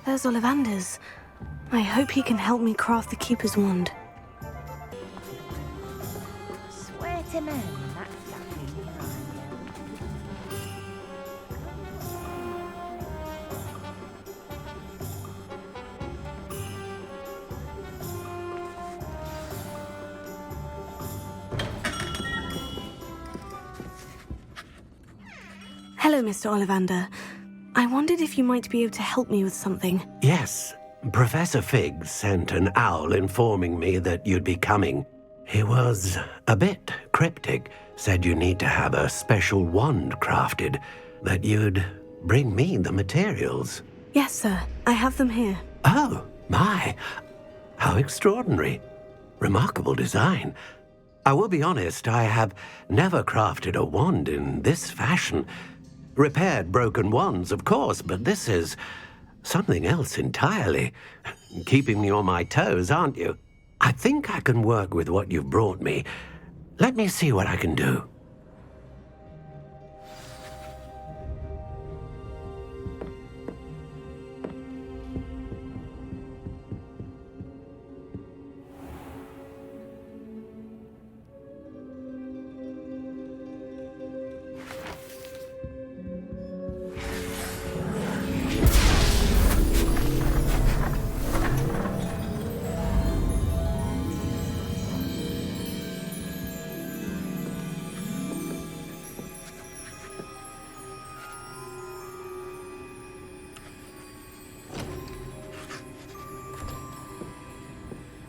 There's Ollivander's. I hope he can help me craft the Keeper's wand. Swear to man, that's something behind Hello, Mr. Ollivander. I wondered if you might be able to help me with something. Yes, Professor Fig sent an owl informing me that you'd be coming. He was a bit cryptic, said you need to have a special wand crafted, that you'd bring me the materials. Yes, sir. I have them here. Oh, my. How extraordinary. Remarkable design. I will be honest, I have never crafted a wand in this fashion. Repaired broken wands, of course, but this is something else entirely. Keeping me on my toes, aren't you? I think I can work with what you've brought me. Let me see what I can do.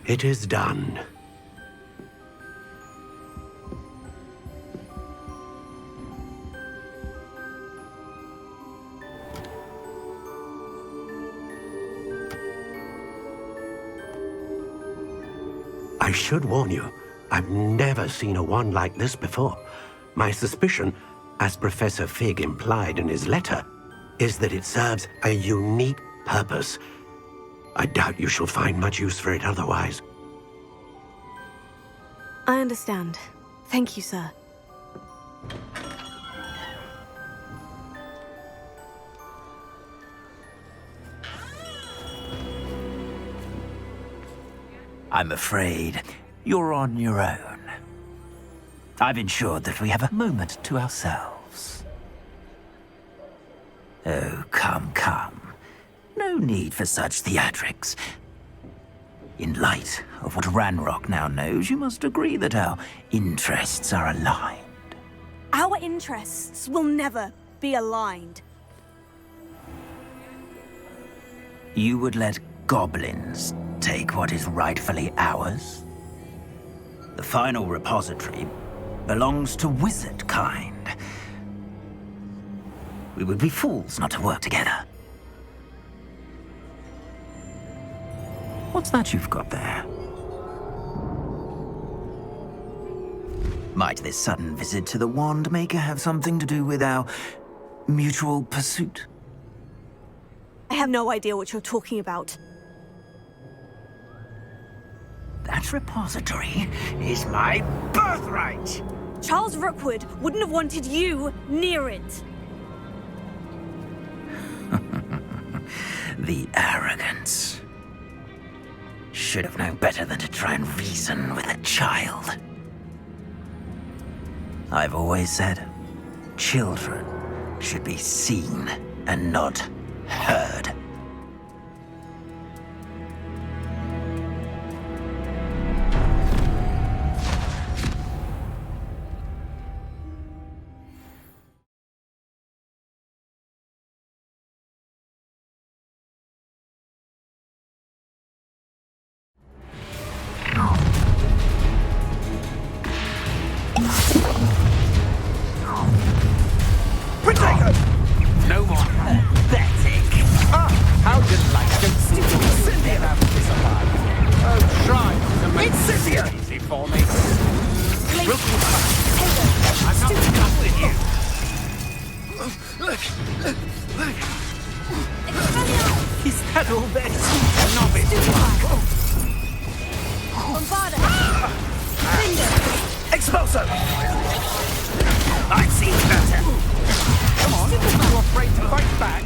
It is done. I should warn you, I've never seen a wand like this before. My suspicion, as Professor Fig implied in his letter, is that it serves a unique purpose. I doubt you shall find much use for it otherwise. I understand. Thank you, sir. I'm afraid you're on your own. I've ensured that we have a moment to ourselves. Oh, come, come. No need for such theatrics. In light of what Ranrok now knows, you must agree that our interests are aligned. Our interests will never be aligned. You would let goblins take what is rightfully ours? The final repository belongs to wizard kind. We would be fools not to work together. What's that you've got there? Might this sudden visit to the Wand Maker have something to do with our mutual pursuit? I have no idea what you're talking about. That repository is my birthright! Charles Rookwood wouldn't have wanted you near it. The arrogance. Should have known better than to try and reason with a child. I've always said, children should be seen and not heard. No more pathetic. Ah, how delightful. Cynthia have this alive. Oh, try to make this easy for me. Rookwood, I'm not done with you. Is that all there is? Novice. Bombarda! Expulso! I've seen better! Come on, you afraid to fight back?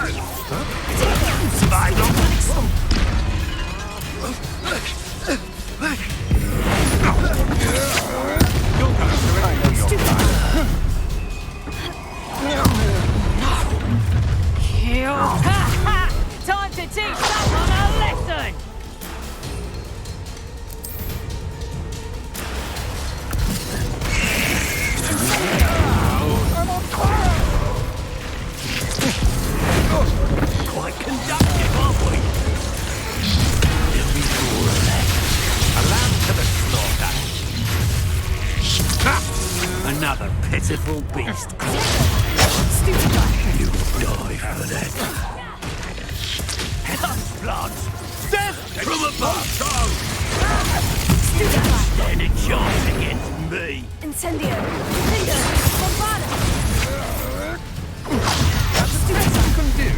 Survive long Time to teach someone a lesson! quite conductive, aren't we? There'll be more of that. A lamb to the slaughter. Ha! Another pitiful beast. You will die for that. Blood! Death from above! Stand a chance against me! Incendio! Incendio! Bombarda! That's the best you can do.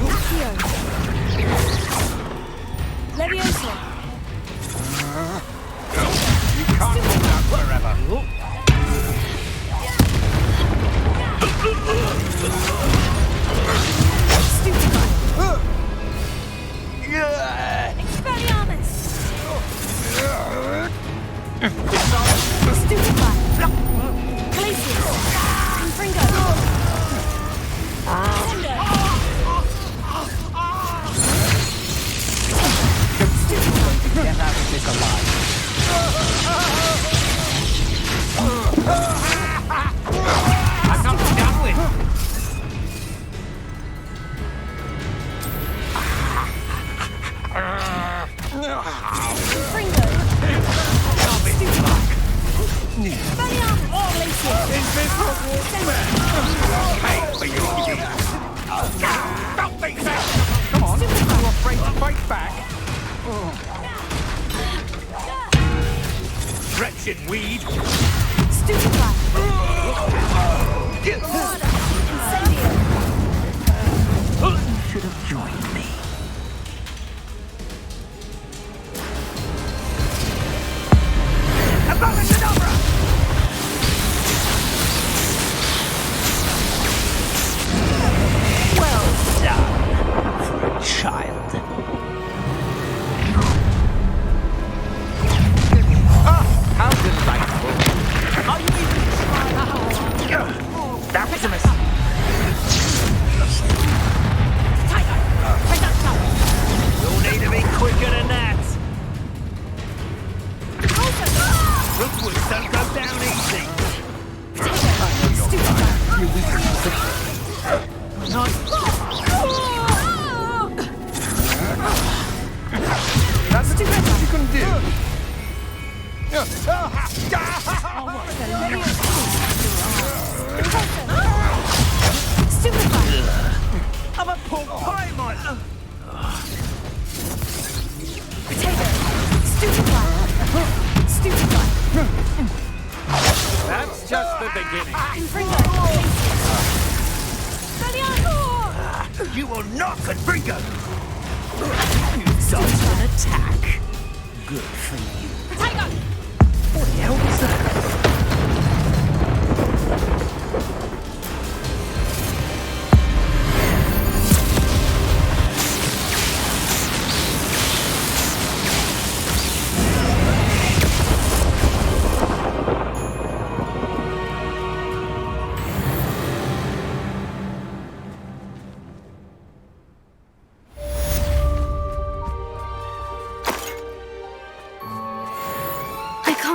Levioso! You can't hold out forever. Expelliarmus! Stupefy! Glacius! Confringo! Tender! Get out of this alive. I'm not done with. Confringo! Expelliarmus! Glacius! Hey, for you. Don't think that. Come on. You're afraid to fight back. Wretched weed! Stupefy! Incendio! You should have joined me. Abracadabra! Well done for a child. How delightful. Are you even trying? That was a miss. You'll need to be quicker than that. Rookwood don't go down easy. That's the best you can do. I'm a pork pie, mate. That's just the beginning. You will not Confringo! Dodge an attack. Good for you. What the hell was that?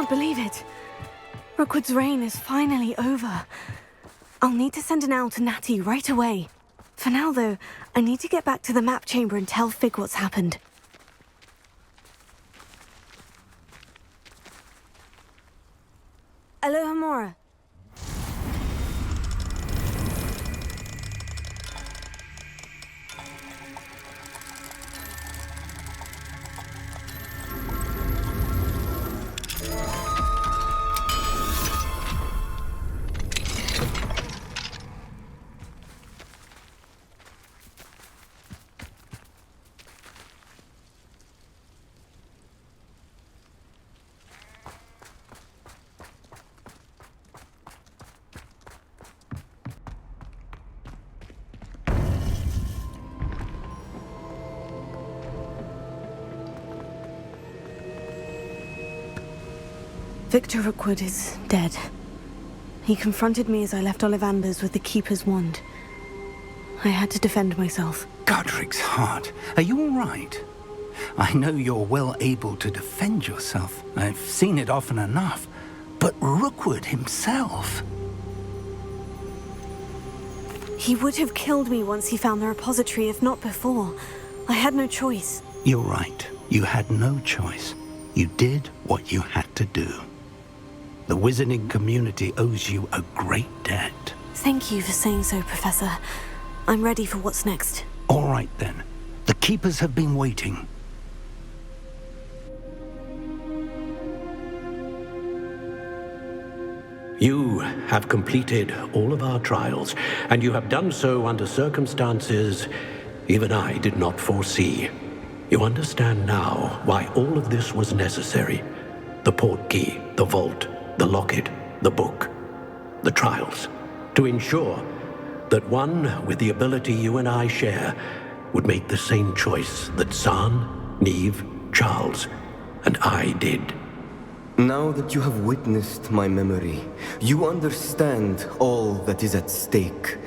Believe it. Rookwood's reign is finally over. I'll need to send an owl to Natty right away. For now, though, I need to get back to the map chamber and tell Fig what's happened. Alohomora. Victor Rookwood is dead. He confronted me as I left Ollivander's with the Keeper's wand. I had to defend myself. Godric's heart. Are you all right? I know you're well able to defend yourself. I've seen it often enough. But Rookwood himself... He would have killed me once he found the repository, if not before. I had no choice. You're right. You had no choice. You did what you had to do. The wizarding community owes you a great debt. Thank you for saying so, Professor. I'm ready for what's next. All right, then. The Keepers have been waiting. You have completed all of our trials, and you have done so under circumstances even I did not foresee. You understand now why all of this was necessary. The portkey, the vault, the locket, the book, the trials. To ensure that one with the ability you and I share would make the same choice that Zahn, Neve, Charles, and I did. Now that you have witnessed my memory, you understand all that is at stake.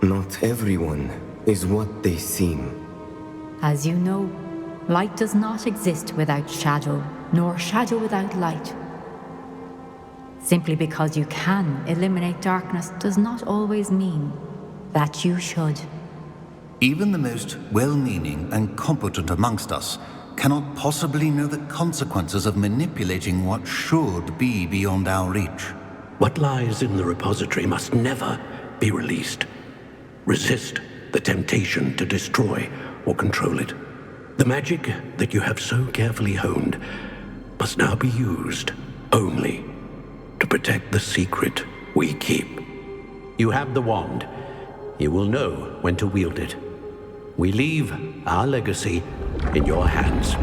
Not everyone is what they seem. As you know, light does not exist without shadow, nor shadow without light. Simply because you can eliminate darkness does not always mean that you should. Even the most well-meaning and competent amongst us cannot possibly know the consequences of manipulating what should be beyond our reach. What lies in the repository must never be released. Resist the temptation to destroy or control it. The magic that you have so carefully honed must now be used only to protect the secret we keep. You have the wand. You will know when to wield it. We leave our legacy in your hands.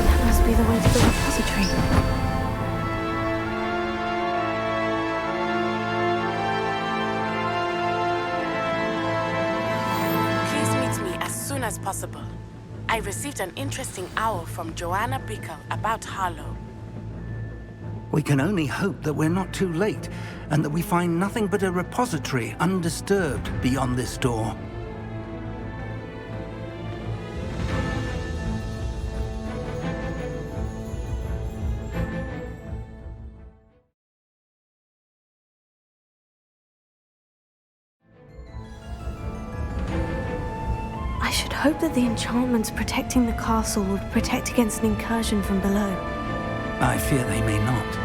That must be the way to the repository. As possible. I received an interesting owl from Joanna Brickell about Harlow. We can only hope that we're not too late, and that we find nothing but a repository undisturbed beyond this door. I hope that the enchantments protecting the castle will protect against an incursion from below. I fear they may not.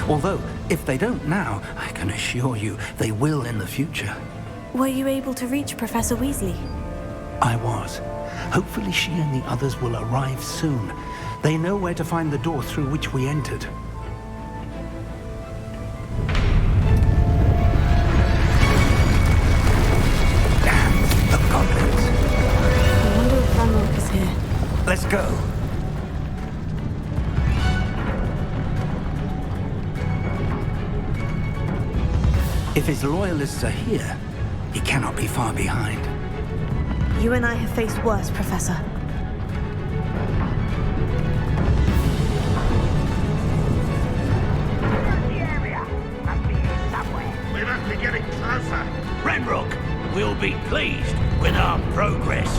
Although, if they don't now, I can assure you they will in the future. Were you able to reach Professor Weasley? I was. Hopefully she and the others will arrive soon. They know where to find the door through which we entered. Damn, the goblins. I wonder if Ranrok is here. Let's go. If his loyalists are here, he cannot be far behind. You and I have faced worse, Professor. We must be getting closer. Ranrok will be pleased with our progress.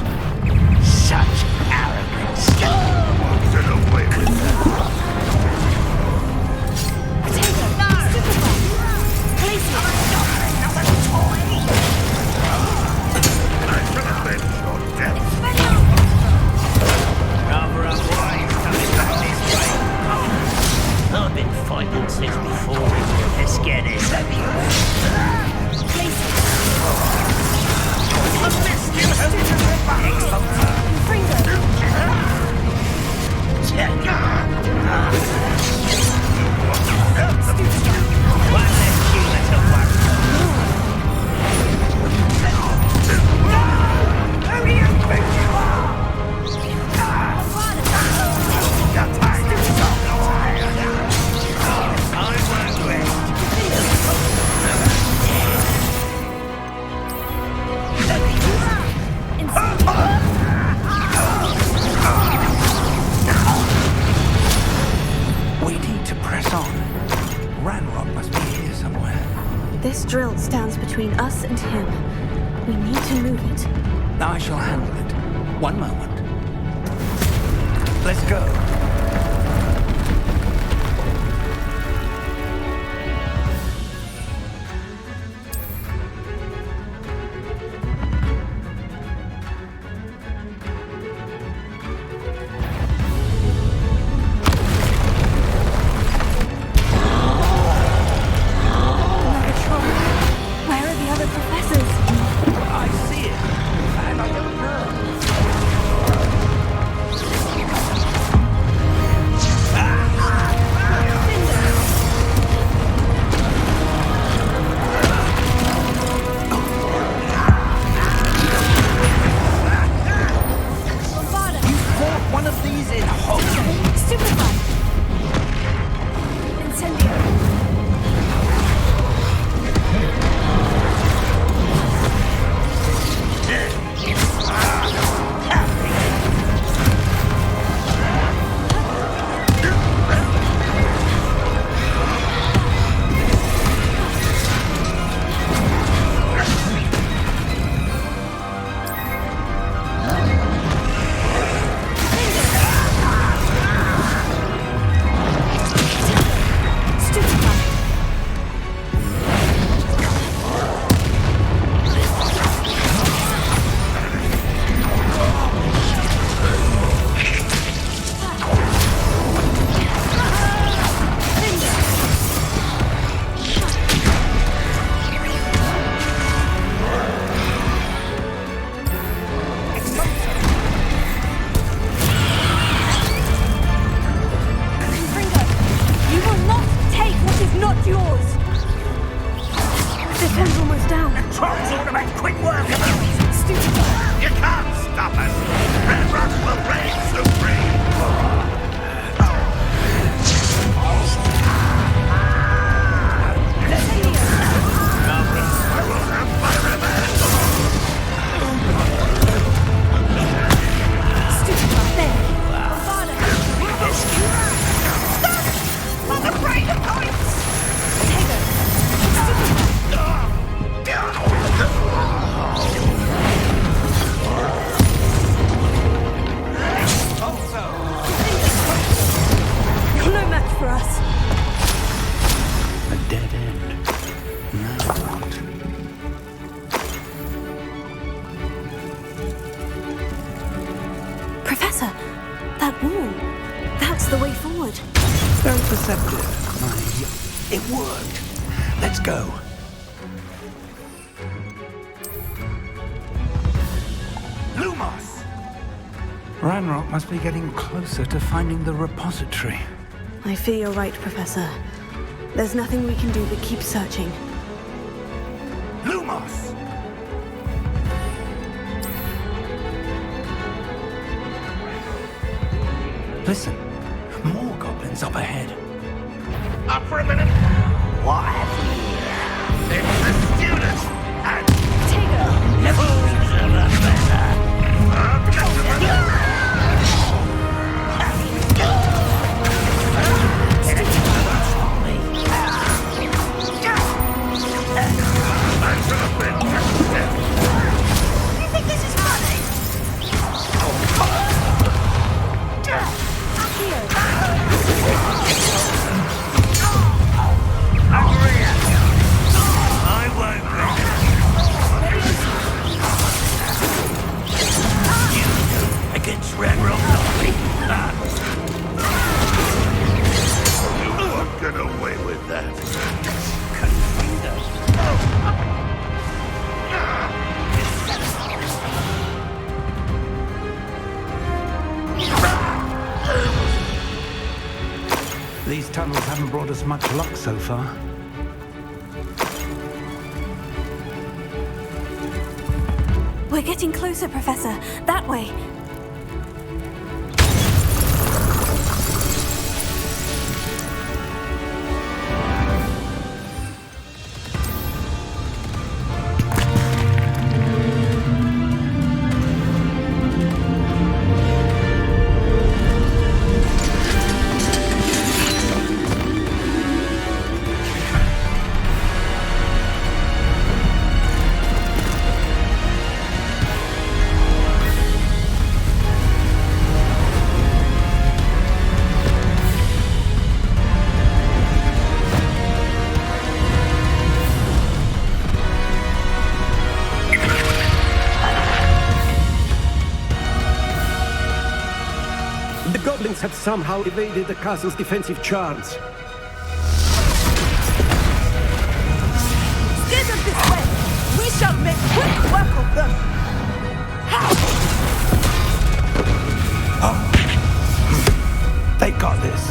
Such arrogance. What's in the way with that? I should have been your death. Rather unwise coming back this way. I've been fighting since before Let's get it. I missed you, Hufflepuff. Fringo! This drill stands between us and him. We need to move it. I shall handle it. One moment. Let's go. It worked. Let's go. Lumos! Ranrok must be getting closer to finding the repository. I fear you're right, Professor. There's nothing we can do but keep searching. Lumos! Listen, more goblins up ahead. Up for a minute. What have we here? It's the students and levels of the better. You think this is funny? Up here. Against Ranrok. You won't get away with that. These tunnels haven't brought us much luck so far. We're getting closer, Professor. That way. rebels have somehow evaded the castle's defensive charms. Steer them this way! We shall make quick work of them! They got this.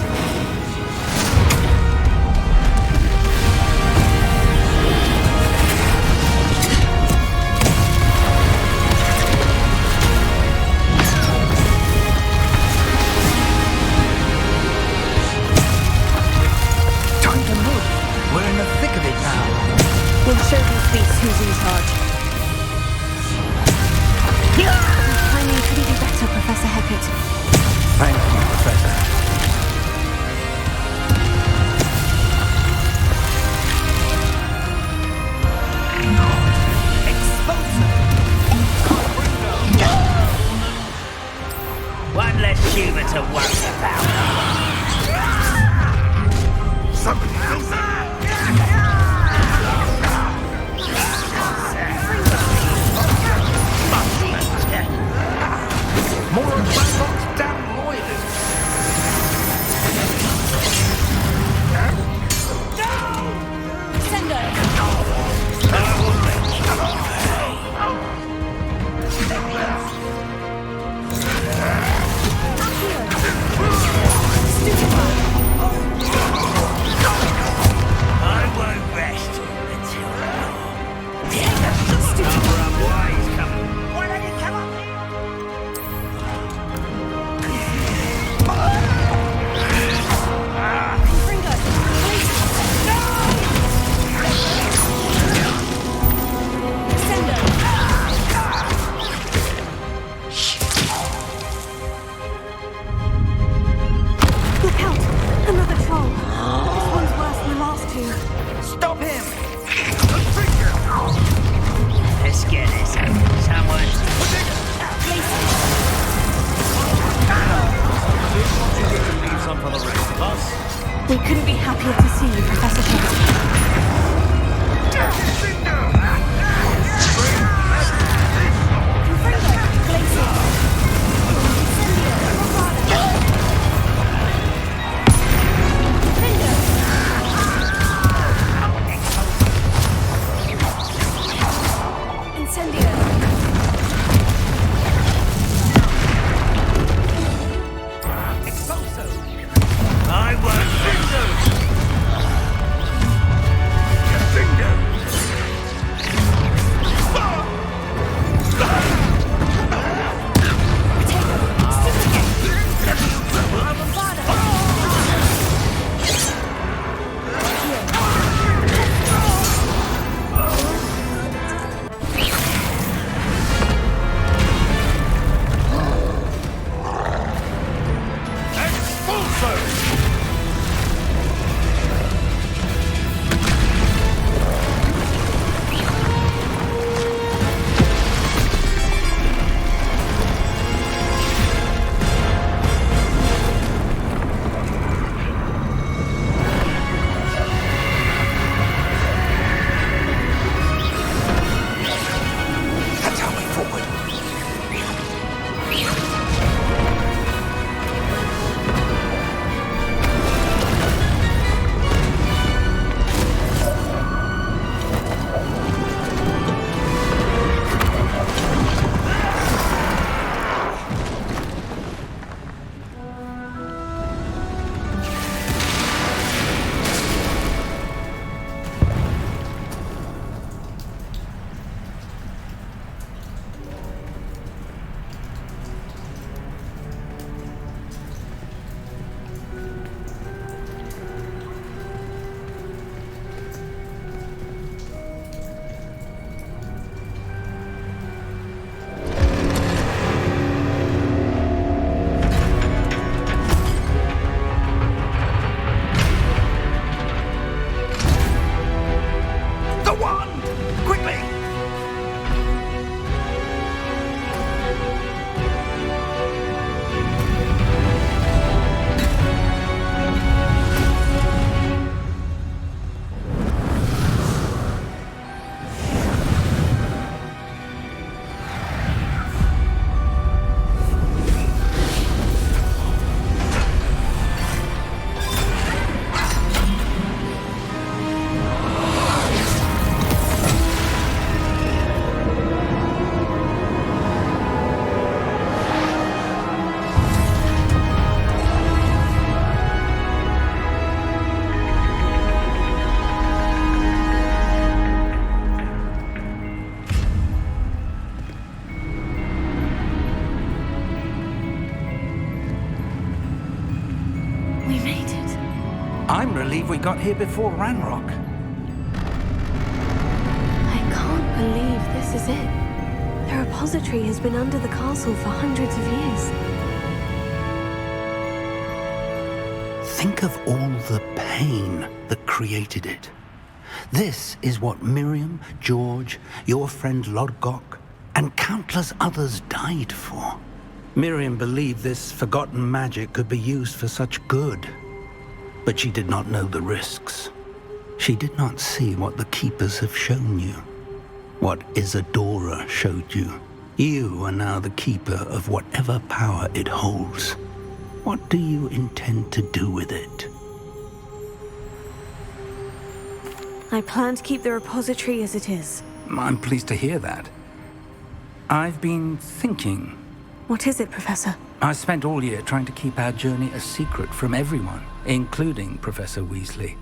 Time to move. We're in the thick of it now. We'll show these beasts who's in charge. Timing couldn't be better, Professor Hecat. Thank you, Professor. One less human to worry about. Somebody else. More of Ranrok's damn loyalists. I won't rest until number of wise coming. Why don't you come up here? Look out! Another troll. This one's worse than the last two. Stop him! Let's get this. Someone. Leave some for the rest of us. We couldn't be happier to see you, Professor Hecat. I won't. got here before Ranrok. I can't believe this is it. The repository has been under the castle for hundreds of years. Think of all the pain that created it. This is what Miriam, George, your friend Lodgok, and countless others died for. Miriam believed this forgotten magic could be used for such good, but she did not know the risks. She did not see what the Keepers have shown you, what Isadora showed you. You are now the Keeper of whatever power it holds. What do you intend to do with it? I plan to keep the repository as it is. I'm pleased to hear that. I've been thinking. What is it, Professor? I spent all year trying to keep our journey a secret from everyone, including Professor Weasley.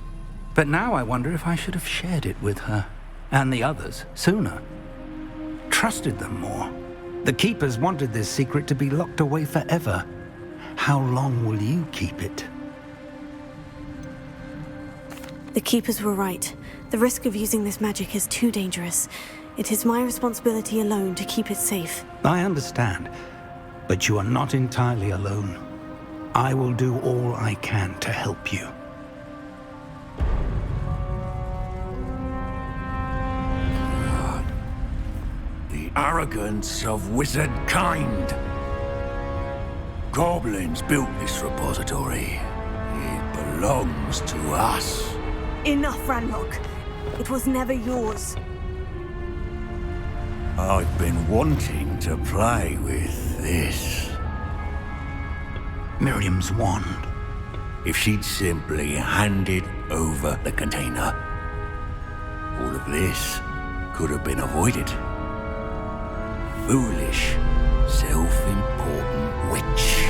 But now I wonder if I should have shared it with her, and the others, sooner. Trusted them more. The Keepers wanted this secret to be locked away forever. How long will you keep it? The Keepers were right. The risk of using this magic is too dangerous. It is my responsibility alone to keep it safe. I understand, but you are not entirely alone. I will do all I can to help you. The arrogance of wizard kind. Goblins built this repository. It belongs to us. Enough, Ranrok. It was never yours. I've been wanting to play with this. Miriam's wand. If she'd simply handed over the container, all of this could have been avoided. Foolish, self-important witch.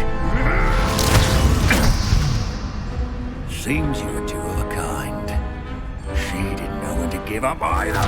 Seems you're two of a kind. She didn't know when to give up either.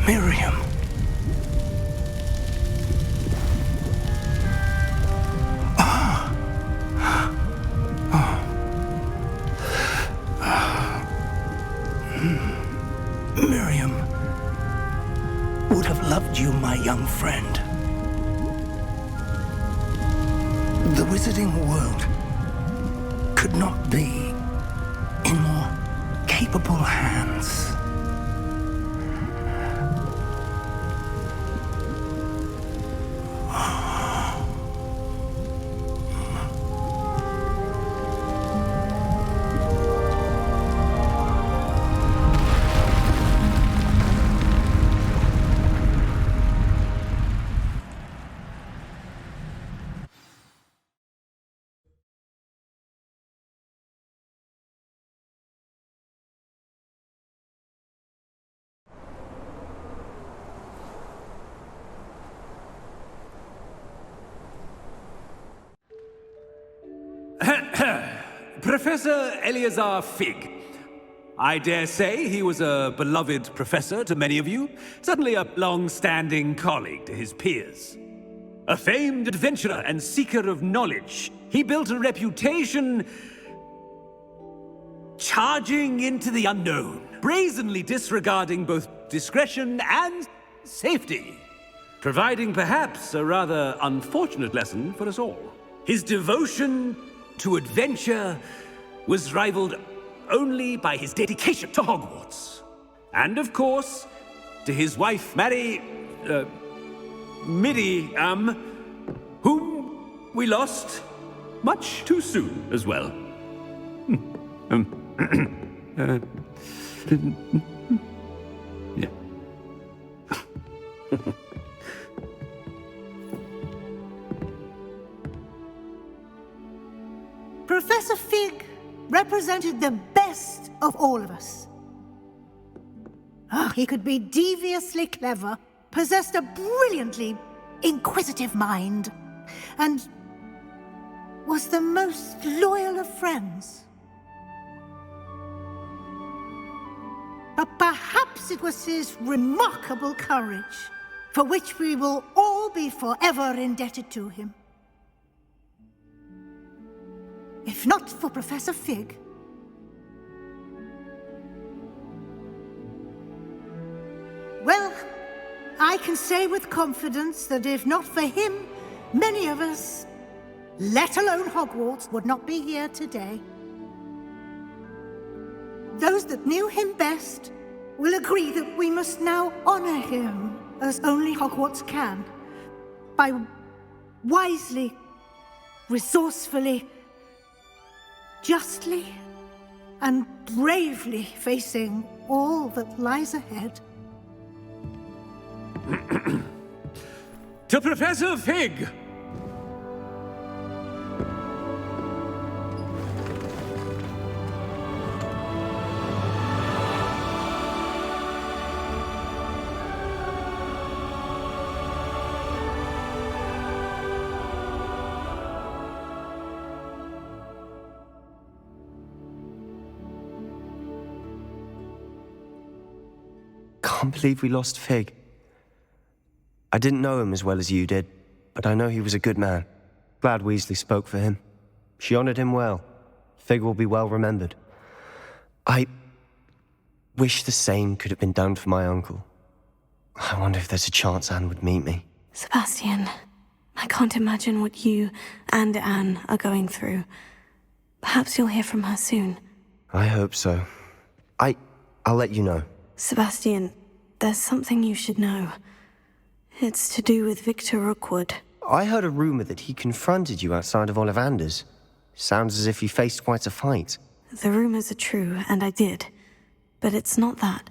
Miriam. Miriam would have loved you, my young friend. The wizarding world could not be in more capable hands. Professor Eleazar Fig. I dare say he was a beloved professor to many of you, certainly a long-standing colleague to his peers. A famed adventurer and seeker of knowledge, he built a reputation charging into the unknown, brazenly disregarding both discretion and safety, providing perhaps a rather unfortunate lesson for us all. His devotion to adventure was rivaled only by his dedication to Hogwarts. And of course, to his wife, Middy, whom we lost much too soon as well. Yeah. Professor Fig represented the best of all of us. He could be deviously clever, possessed a brilliantly inquisitive mind, and was the most loyal of friends. But perhaps it was his remarkable courage, for which we will all be forever indebted to him. If not for Professor Fig, well, I can say with confidence that if not for him, many of us, let alone Hogwarts, would not be here today. Those that knew him best will agree that we must now honor him as only Hogwarts can, by wisely, resourcefully, justly and bravely facing all that lies ahead. To Professor Fig! Can't believe we lost Fig. I didn't know him as well as you did, but I know he was a good man. Glad Weasley spoke for him. She honored him well. Fig will be well remembered. I wish the same could have been done for my uncle. I wonder if there's a chance Anne would meet me. Sebastian, I can't imagine what you and Anne are going through. Perhaps you'll hear from her soon. I hope so. I'll let you know. Sebastian, there's something you should know. It's to do with Victor Rookwood. I heard a rumor that he confronted you outside of Ollivander's. Sounds as if he faced quite a fight. The rumors are true, and I did. But it's not that.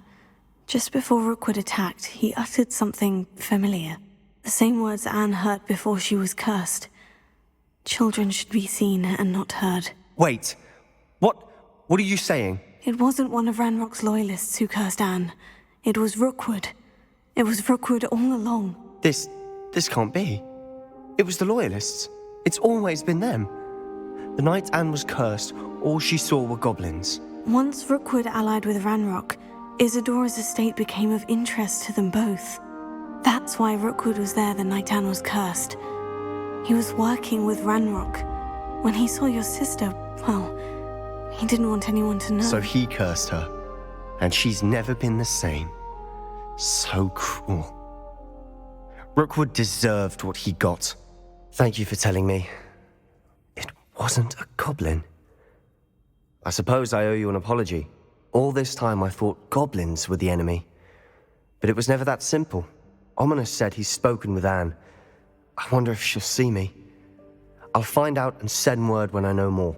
Just before Rookwood attacked, he uttered something familiar. The same words Anne heard before she was cursed. Children should be seen and not heard. Wait. What are you saying? It wasn't one of Ranrock's loyalists who cursed Anne. It was Rookwood. It was Rookwood all along. This can't be. It was the loyalists. It's always been them. The night Anne was cursed, all she saw were goblins. Once Rookwood allied with Ranrock, Isadora's estate became of interest to them both. That's why Rookwood was there the night Anne was cursed. He was working with Ranrok. When he saw your sister, well, he didn't want anyone to know. So he cursed her, and she's never been the same. So cruel. Rookwood deserved what he got. Thank you for telling me. It wasn't a goblin. I suppose I owe you an apology. All this time I thought goblins were the enemy. But it was never that simple. Ominous said he's spoken with Anne. I wonder if she'll see me. I'll find out and send word when I know more.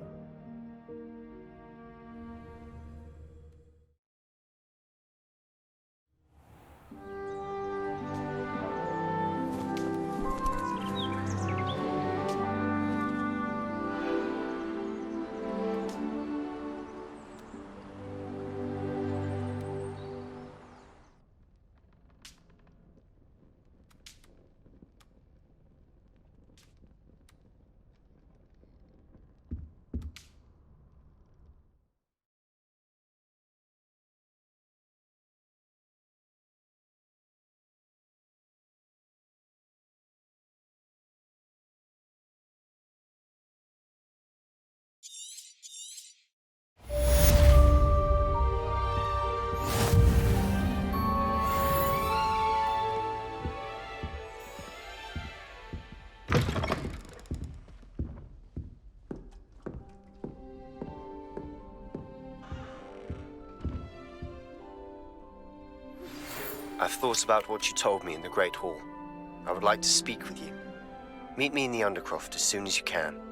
I've thought about what you told me in the Great Hall. I would like to speak with you. Meet me in the Undercroft as soon as you can.